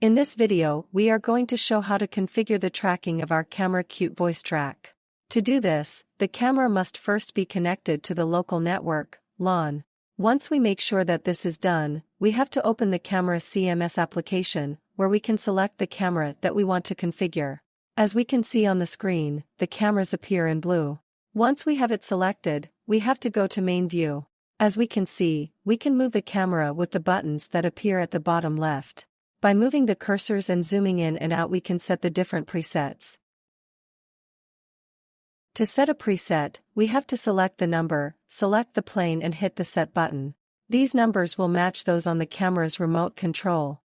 In this video, we are going to show how to configure the tracking of our camera Qt Voicetrack. To do this, the camera must first be connected to the local network, LAN. Once we make sure that this is done, we have to open the camera CMS application, where we can select the camera that we want to configure. As we can see on the screen, the cameras appear in blue. Once we have it selected, we have to go to Main View. As we can see, we can move the camera with the buttons that appear at the bottom left. By moving the cursors and zooming in and out, we can set the different presets. To set a preset, we have to select the number, select the plane and hit the Set button. These numbers will match those on the camera's remote control.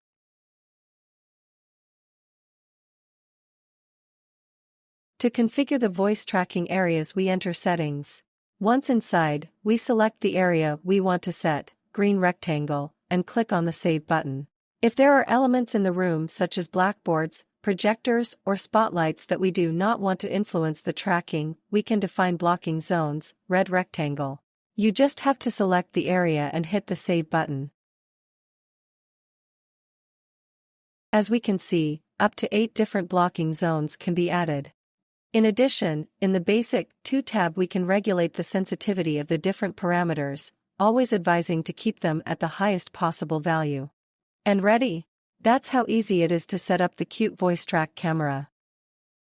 To configure the voice tracking areas, we enter Settings. Once inside, we select the area we want to set, green rectangle, and click on the Save button. If there are elements in the room such as blackboards, projectors, or spotlights that we do not want to influence the tracking, we can define blocking zones, red rectangle. You just have to select the area and hit the Save button. As we can see, up to 8 different blocking zones can be added. In addition, in the Basic 2 tab we can regulate the sensitivity of the different parameters, always advising to keep them at the highest possible value. And ready? That's how easy it is to set up the Qt Voicetrack camera.